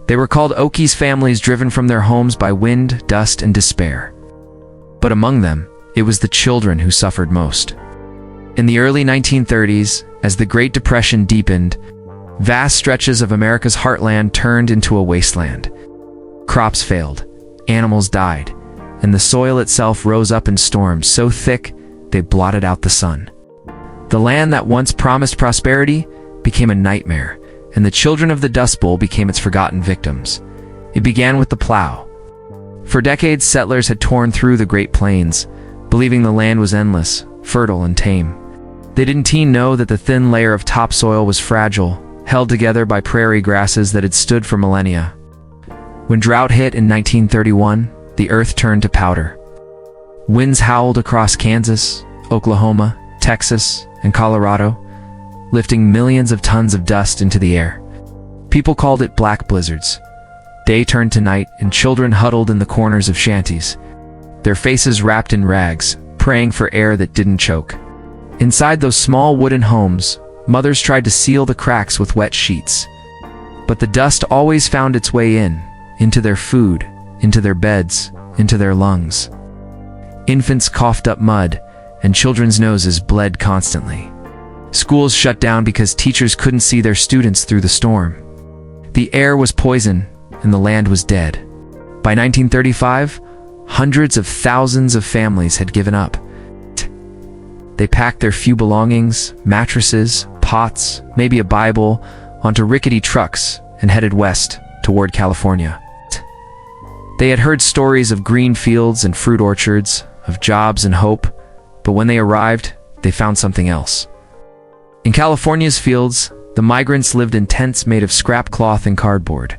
They were called Oki's families driven from their homes by wind, dust, and despair. But among them, it was the children who suffered most. In the early 1930s, as the Great Depression deepened, vast stretches of America's heartland turned into a wasteland. Crops failed, animals died, and the soil itself rose up in storms so thick they blotted out the sun. The land that once promised prosperity became a nightmare, and the children of the Dust Bowl became its forgotten victims. It began with the plow. For decades, settlers had torn through the Great Plains, believing the land was endless, fertile, and tame. They didn't know that the thin layer of topsoil was fragile, held together by prairie grasses that had stood for millennia. When drought hit in 1931, the earth turned to powder. Winds howled across Kansas, Oklahoma, Texas, and Colorado, lifting millions of tons of dust into the air. People called it black blizzards. Day turned to night, and children huddled in the corners of shanties, their faces wrapped in rags, praying for air that didn't choke. Inside those small wooden homes, mothers tried to seal the cracks with wet sheets. But the dust always found its way into their food, into their beds, into their lungs. Infants coughed up mud, and children's noses bled constantly. Schools shut down because teachers couldn't see their students through the storm. The air was poison, and the land was dead. By 1935, hundreds of thousands of families had given up. They packed their few belongings, mattresses, pots, maybe a Bible, onto rickety trucks and headed west toward California. They had heard stories of green fields and fruit orchards, of jobs and hope, but when they arrived, they found something else. In California's fields, the migrants lived in tents made of scrap cloth and cardboard.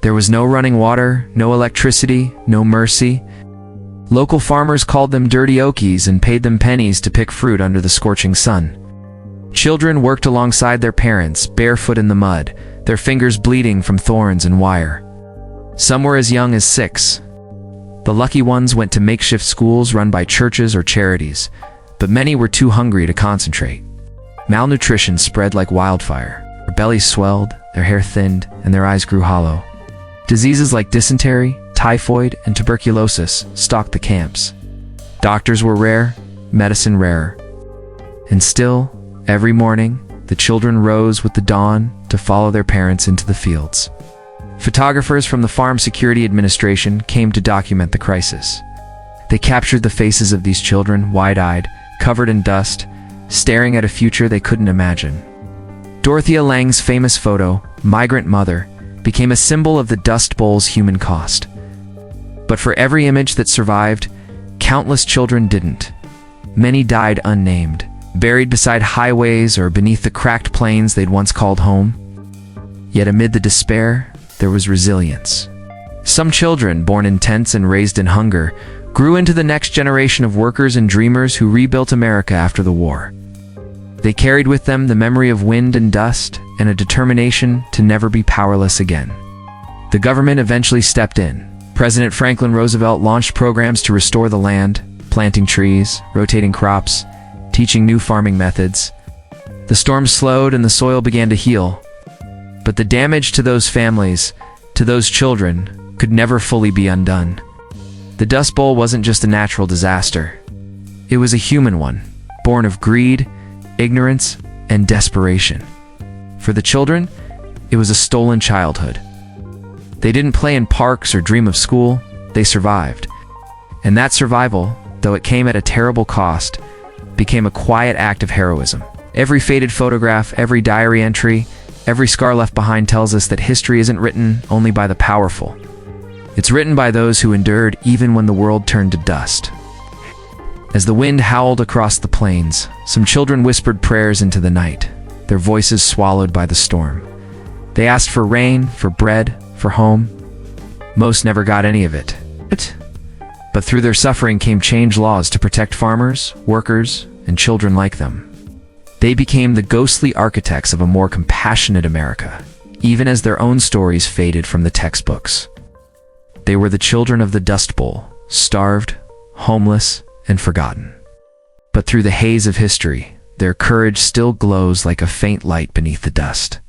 There was no running water, no electricity, no mercy. Local farmers called them dirty Okies and paid them pennies to pick fruit under the scorching sun. Children worked alongside their parents, barefoot in the mud, their fingers bleeding from thorns and wire. Some were as young as 6. The lucky ones went to makeshift schools run by churches or charities, but many were too hungry to concentrate. Malnutrition spread like wildfire. Their bellies swelled, their hair thinned, and their eyes grew hollow. Diseases like dysentery, typhoid, and tuberculosis stalked the camps. Doctors were rare, medicine rarer. And still, every morning, the children rose with the dawn to follow their parents into the fields. Photographers from the Farm Security Administration came to document the crisis. They captured the faces of these children, wide-eyed, covered in dust, staring at a future they couldn't imagine. Dorothea Lange's famous photo, Migrant Mother, became a symbol of the Dust Bowl's human cost. But for every image that survived, countless children didn't. Many died unnamed, buried beside highways or beneath the cracked plains they'd once called home. Yet amid the despair, there was resilience. Some children, born in tents and raised in hunger, grew into the next generation of workers and dreamers who rebuilt America after the war. They carried with them the memory of wind and dust and a determination to never be powerless again. The government eventually stepped in. President Franklin Roosevelt launched programs to restore the land, planting trees, rotating crops, teaching new farming methods. The storm slowed and the soil began to heal. But the damage to those families, to those children, could never fully be undone. The Dust Bowl wasn't just a natural disaster. It was a human one, born of greed, ignorance, and desperation. For the children, it was a stolen childhood. They didn't play in parks or dream of school, they survived. And that survival, though it came at a terrible cost, became a quiet act of heroism. Every faded photograph, every diary entry, every scar left behind tells us that history isn't written only by the powerful. It's written by those who endured even when the world turned to dust. As the wind howled across the plains, some children whispered prayers into the night, their voices swallowed by the storm. They asked for rain, for bread, for home. Most never got any of it. But through their suffering came change laws to protect farmers, workers, and children like them. They became the ghostly architects of a more compassionate America, even as their own stories faded from the textbooks. They were the children of the Dust Bowl, starved, homeless, and forgotten. But through the haze of history, their courage still glows like a faint light beneath the dust.